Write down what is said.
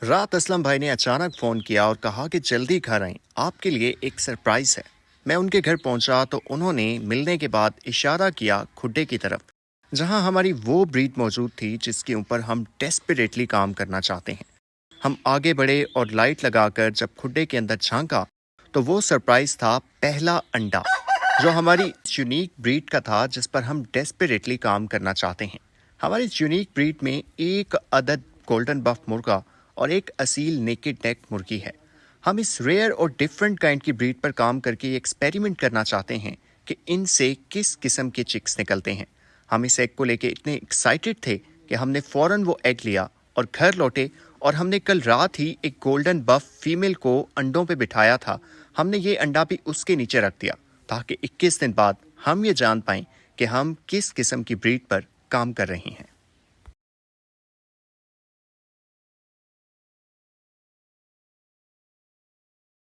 रात असलम भाई ने अचानक फ़ोन किया और कहा कि जल्दी घर आएं, आपके लिए एक सरप्राइज़ है। मैं उनके घर पहुंचा तो उन्होंने मिलने के बाद इशारा किया खुड्डे की तरफ, जहां हमारी वो ब्रीड मौजूद थी जिसके ऊपर हम डेस्परेटली काम करना चाहते हैं। हम आगे बढ़े और लाइट लगाकर जब खुड्डे के अंदर झांका तो वो सरप्राइज़ था पहला अंडा, जो हमारी यूनिक ब्रीड का था जिस पर हम डेस्परेटली काम करना चाहते हैं। हमारी यूनिक ब्रीड में एक अदद गोल्डन बफ मुर्गा और एक असील नेकेड नेक मुर्गी है। हम इस रेयर और डिफरेंट काइंड की ब्रीड पर काम करके ये एक्सपेरिमेंट करना चाहते हैं कि इनसे किस किस्म के चिक्स निकलते हैं। हम इस एग को लेके इतने एक्साइटेड थे कि हमने फ़ौरन वो एग लिया और घर लौटे, और हमने कल रात ही एक गोल्डन बफ फीमेल को अंडों पे बिठाया था। हमने ये अंडा भी उसके नीचे रख दिया ताकि 21 दिन बाद हम ये जान पाएं कि हम किस किस्म की ब्रीड पर काम कर रहे हैं।